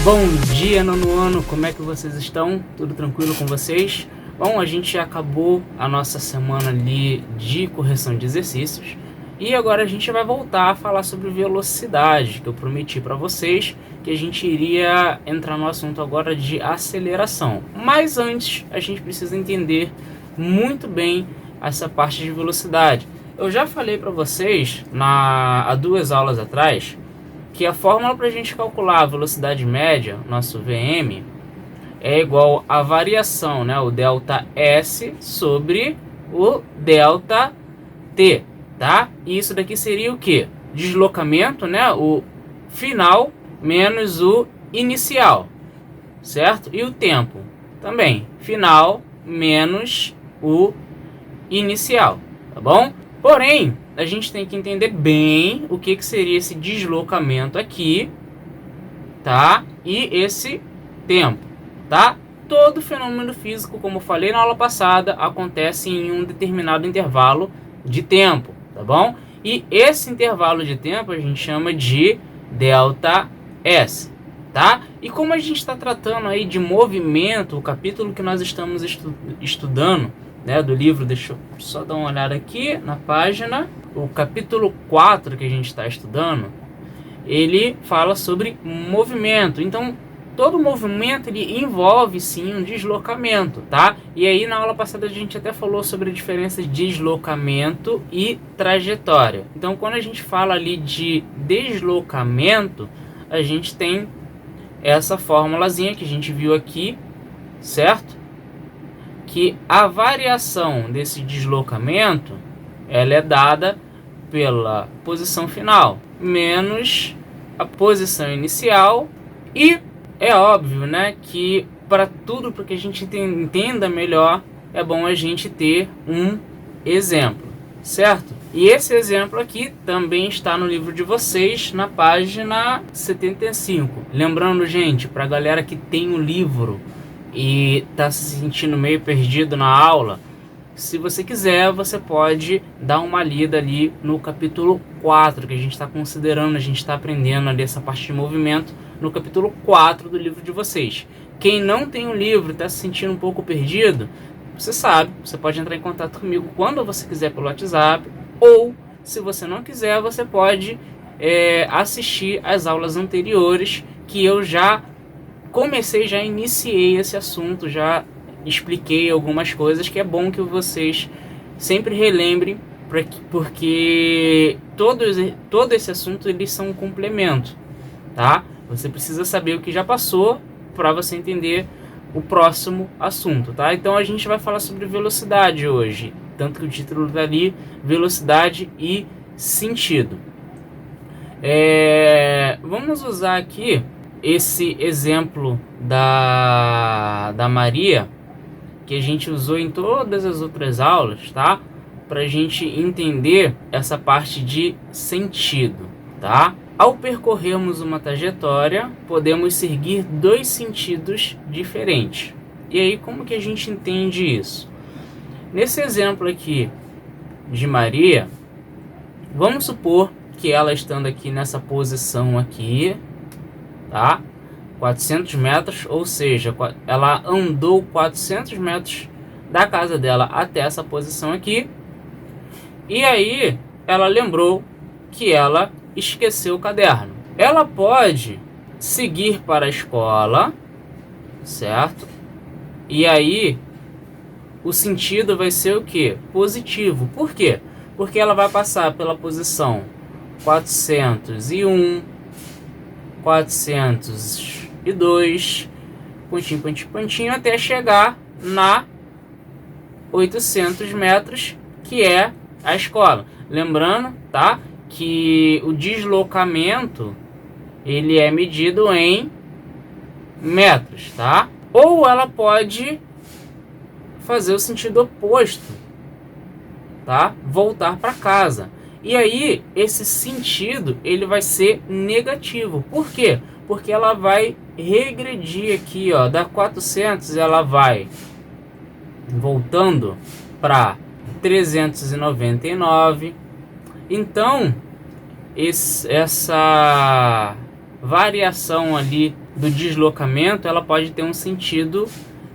Bom dia, nono ano, como é que vocês estão? Tudo tranquilo com vocês? Bom, a gente já acabou a nossa semana ali de correção de exercícios e agora a gente vai voltar a falar sobre velocidade, que eu prometi para vocês que a gente iria entrar no assunto agora de aceleração. Mas antes, a gente precisa entender muito bem essa parte de velocidade. Eu já falei para vocês há 2 aulas atrás que a fórmula para a gente calcular a velocidade média, nosso VM, é igual à variação, né, o delta S sobre o delta T, tá? E isso daqui seria o que? Deslocamento, né, o final menos o inicial, certo? E o tempo também, final menos o inicial, tá bom? Porém, a gente tem que entender bem o que seria esse deslocamento aqui, tá? E esse tempo, tá? Todo fenômeno físico, como eu falei na aula passada, acontece em um determinado intervalo de tempo, tá bom? E esse intervalo de tempo a gente chama de delta S, tá? E como a gente está tratando aí de movimento, o capítulo que nós estamos estudando, né, do livro, deixa eu só dar uma olhada aqui na página, o capítulo 4 que a gente está estudando, ele fala sobre movimento. Então, todo movimento ele envolve sim um deslocamento, tá? E aí na aula passada a gente até falou sobre a diferença de deslocamento e trajetória. Então, quando a gente fala ali de deslocamento, a gente tem essa formulazinha que a gente viu aqui, certo? Que a variação desse deslocamento ela é dada pela posição final menos a posição inicial, e é óbvio, né, que para que a gente entenda melhor é bom a gente ter um exemplo, certo? E esse exemplo aqui também está no livro de vocês na página 75. Lembrando, gente, para a galera que tem o livro e está se sentindo meio perdido na aula, se você quiser, você pode dar uma lida ali no capítulo 4, que a gente está considerando, a gente está aprendendo ali essa parte de movimento no capítulo 4 do livro de vocês. Quem não tem o livro e está se sentindo um pouco perdido, você sabe, você pode entrar em contato comigo quando você quiser pelo WhatsApp, ou se você não quiser, você pode assistir as aulas anteriores, que eu já iniciei esse assunto, já expliquei algumas coisas que é bom que vocês sempre relembrem, porque todo esse assunto eles são um complemento, tá? Você precisa saber o que já passou para você entender o próximo assunto, tá? Então a gente vai falar sobre velocidade hoje, tanto que o título tá ali, velocidade e sentido. Vamos usar aqui esse exemplo da Maria, que a gente usou em todas as outras aulas, tá? Para a gente entender essa parte de sentido, tá? Ao percorrermos uma trajetória, podemos seguir 2 sentidos diferentes. E aí, como que a gente entende isso? Nesse exemplo aqui de Maria, vamos supor que ela estando aqui nessa posição aqui, tá? 400 metros, ou seja, ela andou 400 metros da casa dela até essa posição aqui, e aí ela lembrou que ela esqueceu o caderno. Ela pode seguir para a escola, certo? E aí o sentido vai ser o que? Positivo. Por quê? Porque ela vai passar pela posição 401, 402, pontinho, pontinho, pontinho, até chegar na 800 metros, que é a escola. Lembrando, tá, que o deslocamento ele é medido em metros, tá? Ou ela pode fazer o sentido oposto, tá? Voltar para casa. E aí, esse sentido, ele vai ser negativo. Por quê? Porque ela vai regredir aqui, ó, da 400, ela vai voltando para 399. Então, essa variação ali do deslocamento, ela pode ter um sentido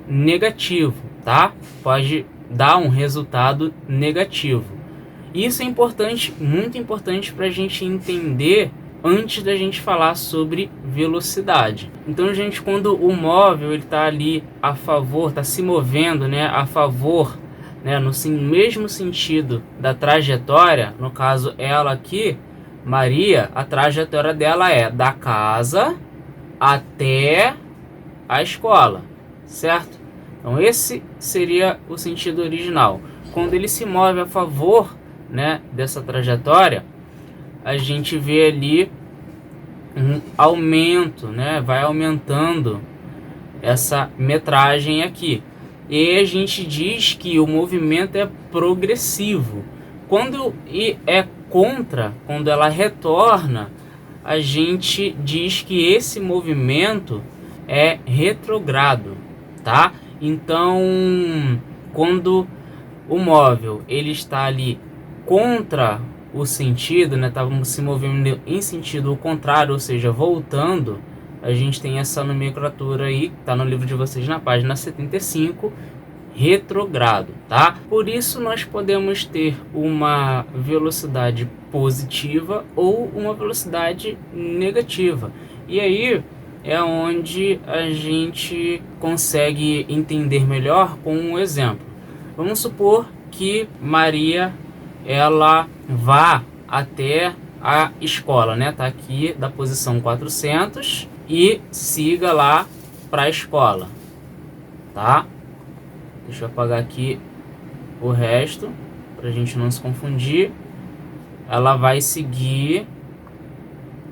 negativo, tá? Pode dar um resultado negativo. Isso é importante, muito importante para a gente entender antes da gente falar sobre velocidade. Então, gente, quando o móvel está ali a favor, está se movendo, né, a favor, né, no mesmo sentido da trajetória, no caso ela aqui, Maria, a trajetória dela é da casa até a escola, certo? Então esse seria o sentido original. Quando ele se move a favor, né, dessa trajetória, a gente vê ali um aumento, né? Vai aumentando essa metragem aqui. E a gente diz que o movimento é progressivo. Quando é contra, quando ela retorna, a gente diz que esse movimento é retrogrado, tá? Então, quando o móvel ele está ali contra o sentido, né, estávamos se movendo em sentido contrário, ou seja, voltando, a gente tem essa nomenclatura aí, tá no livro de vocês na página 75, retrogrado, tá? Por isso nós podemos ter uma velocidade positiva ou uma velocidade negativa. E aí é onde a gente consegue entender melhor com um exemplo. Vamos supor que Maria ela vá até a escola, né? Tá aqui da posição 400 e siga lá para a escola, tá? Deixa eu apagar aqui o resto para a gente não se confundir. Ela vai seguir,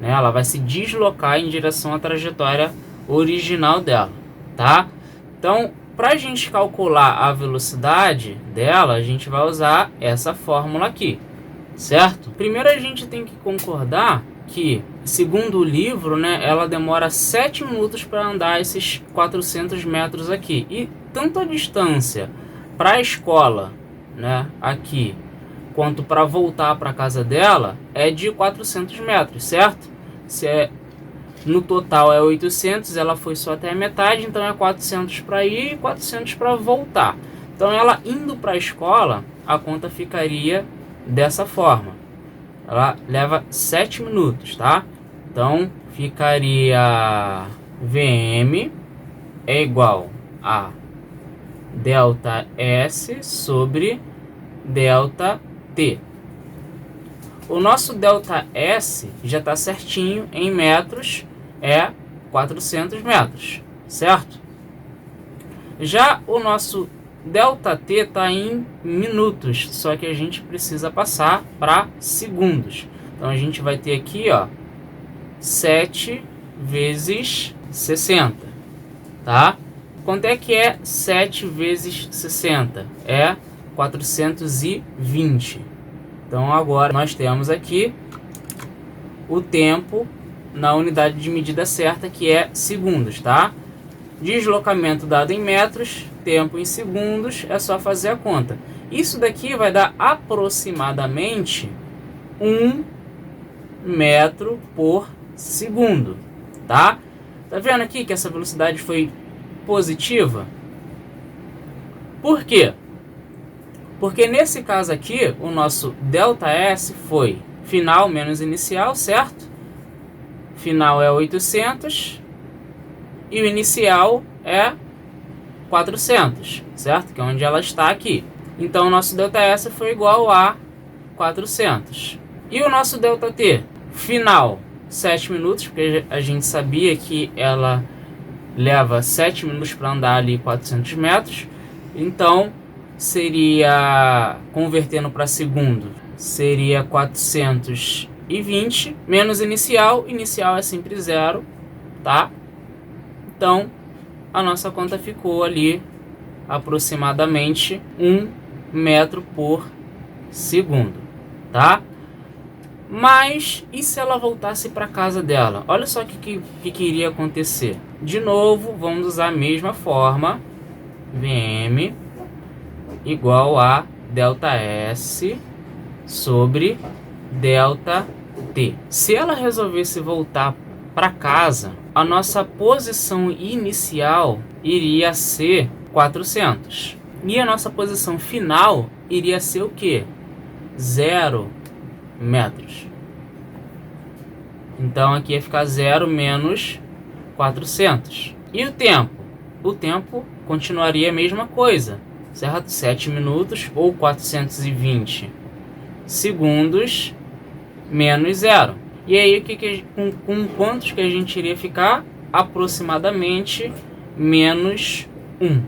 né? Ela vai se deslocar em direção à trajetória original dela, tá? Então, para a gente calcular a velocidade dela, a gente vai usar essa fórmula aqui, certo? Primeiro a gente tem que concordar que, segundo o livro, né, ela demora 7 minutos para andar esses 400 metros aqui. E tanto a distância para a escola, né, aqui, quanto para voltar para a casa dela é de 400 metros, certo? Se é no total é 800, ela foi só até a metade, então é 400 para ir e 400 para voltar. Então ela indo para a escola, a conta ficaria dessa forma. Ela leva 7 minutos, tá? Então ficaria Vm é igual a delta S sobre delta T. O nosso delta S já está certinho em metros, é 400 metros, certo? Já o nosso delta T está em minutos, só que a gente precisa passar para segundos. Então a gente vai ter aqui, ó, 7 vezes 60, tá? Quanto é que é 7 vezes 60? É 420. Então agora nós temos aqui o tempo na unidade de medida certa, que é segundos, tá? Deslocamento dado em metros, tempo em segundos, é só fazer a conta. Isso daqui vai dar aproximadamente 1 metro por segundo, tá? Tá vendo aqui que essa velocidade foi positiva? Por quê? Porque nesse caso aqui, o nosso ΔS foi final menos inicial, certo? Final é 800 e o inicial é 400, certo? Que é onde ela está aqui. Então o nosso ΔS foi igual a 400. E o nosso ΔT? Final 7 minutos, porque a gente sabia que ela leva 7 minutos para andar ali 400 metros. Então seria, convertendo para segundo, seria 420 menos inicial. Inicial é sempre zero, tá? Então a nossa conta ficou ali aproximadamente 1 metro por segundo, tá? Mas e se ela voltasse para casa dela? Olha só o que iria acontecer. De novo, vamos usar a mesma forma. Vm igual a ΔS sobre ΔT. Se ela resolvesse voltar para casa, a nossa posição inicial iria ser 400. E a nossa posição final iria ser o quê? 0 metros. Então aqui ia ficar 0 menos 400. E o tempo? O tempo continuaria a mesma coisa, certo? 7 minutos ou 420 segundos menos 0. E aí com quantos que a gente iria ficar? Aproximadamente menos 1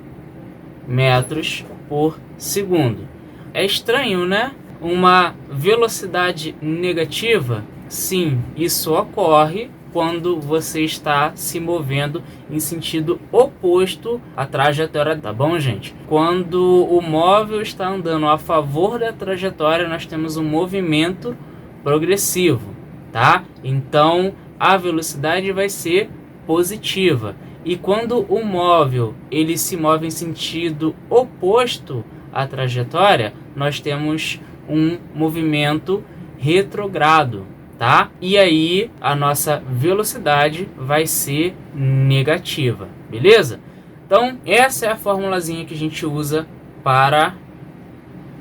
metros por segundo. É estranho, né? Uma velocidade negativa? Sim, isso ocorre quando você está se movendo em sentido oposto à trajetória, tá bom, gente? Quando o móvel está andando a favor da trajetória, nós temos um movimento progressivo, tá? Então, a velocidade vai ser positiva. E quando o móvel ele se move em sentido oposto à trajetória, nós temos um movimento retrogrado, tá? E aí a nossa velocidade vai ser negativa, beleza? Então essa é a formulazinha que a gente usa para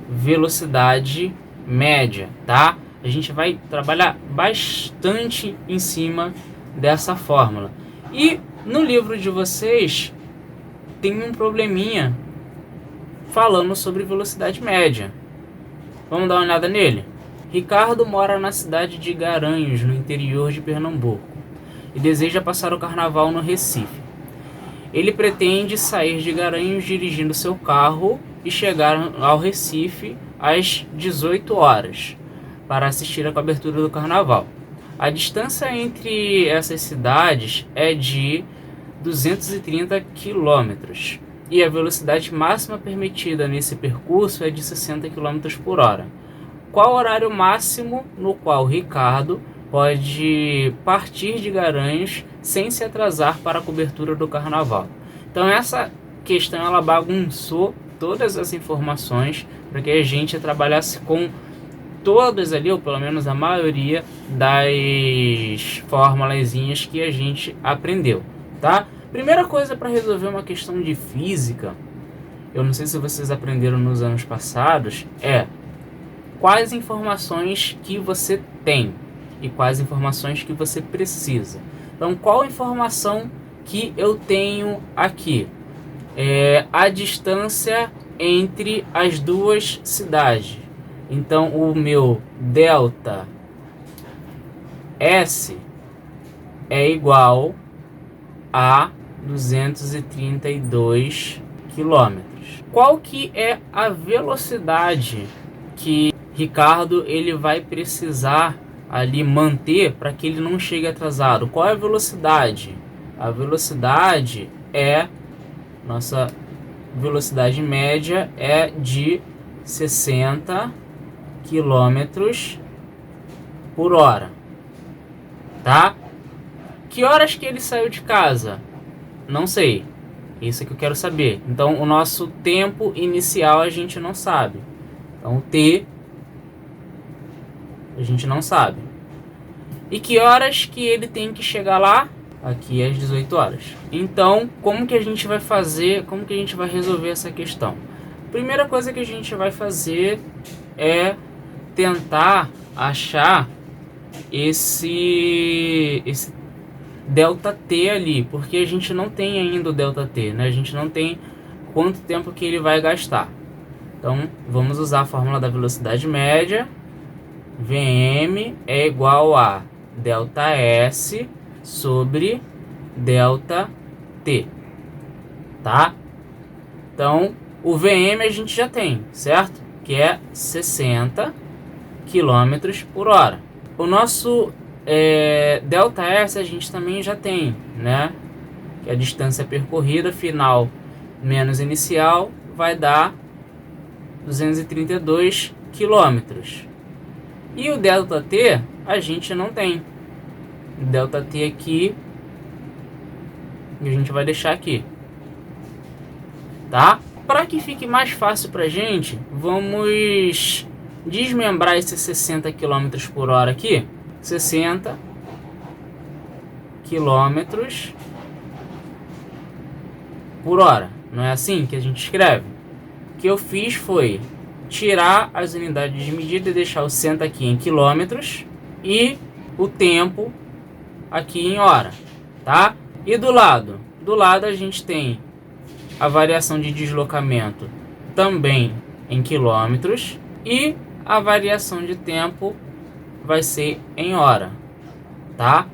velocidade média, tá? A gente vai trabalhar bastante em cima dessa fórmula. E no livro de vocês tem um probleminha falando sobre velocidade média. Vamos dar uma olhada nele? Ricardo mora na cidade de Garanhuns, no interior de Pernambuco, e deseja passar o carnaval no Recife. Ele pretende sair de Garanhuns dirigindo seu carro e chegar ao Recife às 18 horas para assistir a cobertura do carnaval. A distância entre essas cidades é de 230 quilômetros e a velocidade máxima permitida nesse percurso é de 60 km por hora. Qual o horário máximo no qual Ricardo pode partir de Garanhuns sem se atrasar para a cobertura do carnaval? Então essa questão ela bagunçou todas as informações para que a gente trabalhasse com todas ali, ou pelo menos a maioria das formulazinhas que a gente aprendeu, tá? Primeira coisa para resolver uma questão de física, eu não sei se vocês aprenderam nos anos passados, é quais informações que você tem e quais informações que você precisa. Então, qual informação que eu tenho aqui? A distância entre as duas cidades. Então, o meu delta S é igual a 232 quilômetros. Qual que é a velocidade que Ricardo ele vai precisar ali manter para que ele não chegue atrasado? Qual é a velocidade? A velocidade nossa velocidade média é de 60 quilômetros por hora, tá? Que horas que ele saiu de casa? Não sei. Isso é que eu quero saber. Então, o nosso tempo inicial a gente não sabe. Então, o T a gente não sabe. E que horas que ele tem que chegar lá? Aqui às 18 horas. Então, como que a gente vai fazer? Como que a gente vai resolver essa questão? Primeira coisa que a gente vai fazer é tentar achar esse delta T ali, porque a gente não tem ainda o delta T, né? A gente não tem quanto tempo que ele vai gastar. Então, vamos usar a fórmula da velocidade média. Vm é igual a delta S sobre delta T, tá? Então, o Vm a gente já tem, certo? Que é 60 km por hora. O nosso delta S a gente também já tem, né? Que a distância percorrida final menos inicial vai dar 232 quilômetros. E o delta T a gente não tem. O delta T aqui a gente vai deixar aqui, tá? Para que fique mais fácil pra gente, vamos desmembrar esses 60 km por hora aqui. 60 quilômetros por hora. Não é assim que a gente escreve? O que eu fiz foi tirar as unidades de medida e deixar o cento aqui em quilômetros e o tempo aqui em hora, tá? E do lado a gente tem a variação de deslocamento também em quilômetros e a variação de tempo vai ser em hora, tá?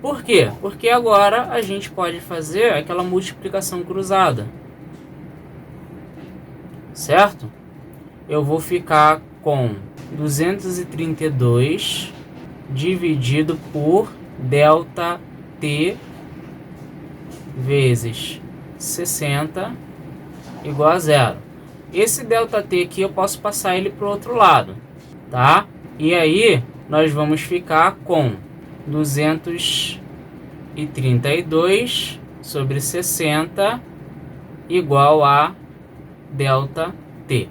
Por quê? Porque agora a gente pode fazer aquela multiplicação cruzada, certo? Eu vou ficar com 232 dividido por ΔT vezes 60 igual a zero. Esse ΔT aqui eu posso passar ele para o outro lado, tá? E aí nós vamos ficar com 232 sobre 60 igual a ΔT,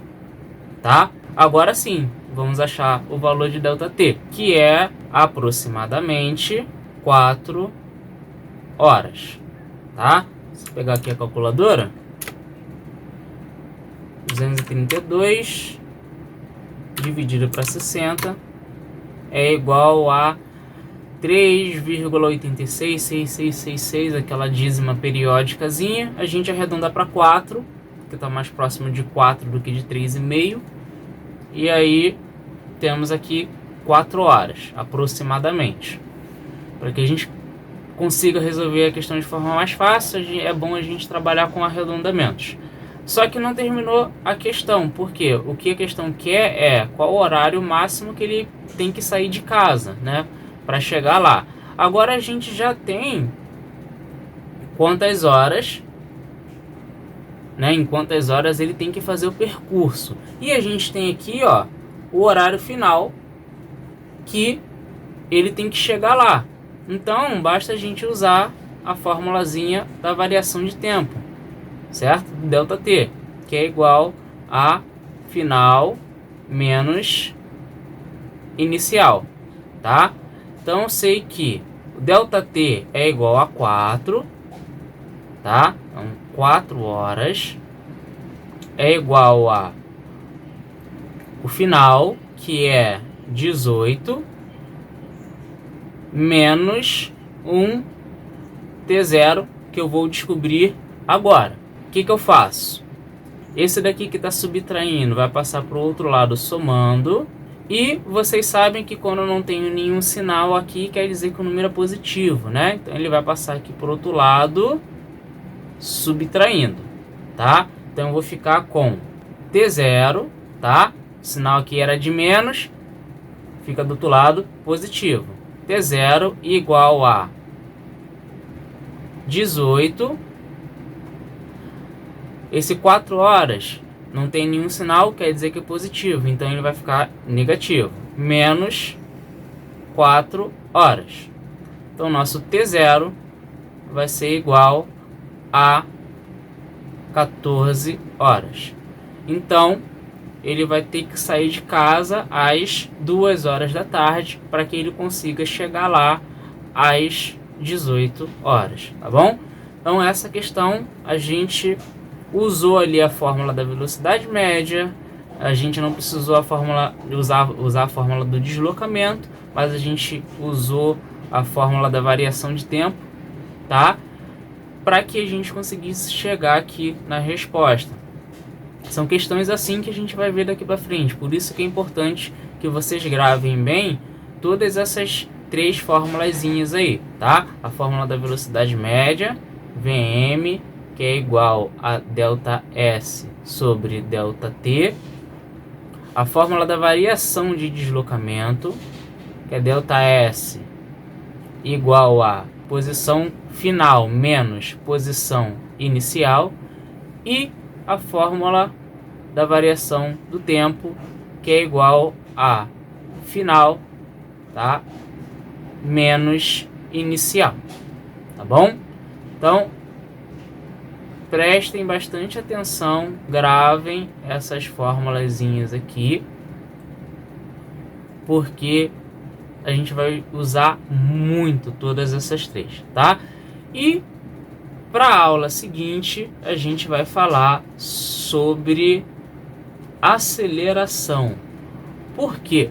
tá? Agora sim, vamos achar o valor de ΔT, que é aproximadamente 4 horas, tá? Se pegar aqui a calculadora, 232 dividido para 60 é igual a 3,866666, aquela dízima periódicazinha. A gente arredonda para 4, que está mais próximo de 4 do que de 3,5. E aí temos aqui 4 horas, aproximadamente. Para que a gente consiga resolver a questão de forma mais fácil, é bom a gente trabalhar com arredondamentos. Só que não terminou a questão, porque o que a questão quer é qual o horário máximo que ele tem que sair de casa, né, para chegar lá. Agora a gente já tem quantas horas, né, em quantas horas ele tem que fazer o percurso. E a gente tem aqui, ó, o horário final que ele tem que chegar lá. Então basta a gente usar a formulazinha da variação de tempo, certo? ΔT, que é igual a final menos inicial, tá? Então eu sei que o ΔT é igual a 4, tá? Então 4 horas é igual a o final, que é 18 menos um T0, que eu vou descobrir agora. O que eu faço? Esse daqui que está subtraindo vai passar para o outro lado somando. E vocês sabem que quando eu não tenho nenhum sinal aqui, quer dizer que o número é positivo, né? Então ele vai passar aqui para o outro lado subtraindo, tá? Então eu vou ficar com T0, tá? O sinal aqui era de menos, fica do outro lado positivo. T0 igual a 18. Esse 4 horas não tem nenhum sinal, quer dizer que é positivo, então ele vai ficar negativo. Menos 4 horas. Então nosso T0 vai ser igual a 14 horas. Então ele vai ter que sair de casa às 2 horas da tarde para que ele consiga chegar lá às 18 horas, tá bom? Então essa questão a gente usou ali a fórmula da velocidade média, a gente não precisou usar a fórmula do deslocamento, mas a gente usou a fórmula da variação de tempo, tá? Para que a gente conseguisse chegar aqui na resposta. São questões assim que a gente vai ver daqui para frente, por isso que é importante que vocês gravem bem todas essas 3 formulazinhas aí, tá? A fórmula da velocidade média, Vm, que é igual a ΔS sobre ΔT. A fórmula da variação de deslocamento, que é ΔS igual a posição final menos posição inicial. E a fórmula da variação do tempo, que é igual a final, tá, menos inicial, tá bom? Então prestem bastante atenção, gravem essas formulazinhas aqui, porque a gente vai usar muito todas essas três, tá? E para a aula seguinte, a gente vai falar sobre aceleração. Por quê?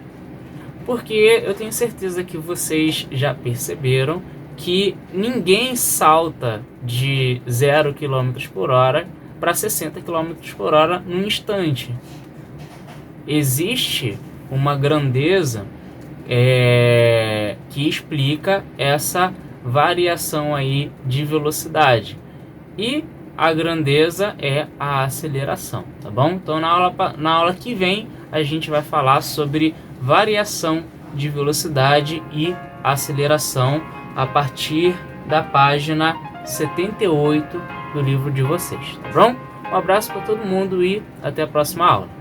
Porque eu tenho certeza que vocês já perceberam que ninguém salta de 0 km por hora para 60 km por hora num instante. Existe uma grandeza que explica essa variação aí de velocidade, e a grandeza é a aceleração, tá bom? Então na aula que vem a gente vai falar sobre variação de velocidade e aceleração a partir da página 78 do livro de vocês, tá bom? Um abraço para todo mundo e até a próxima aula.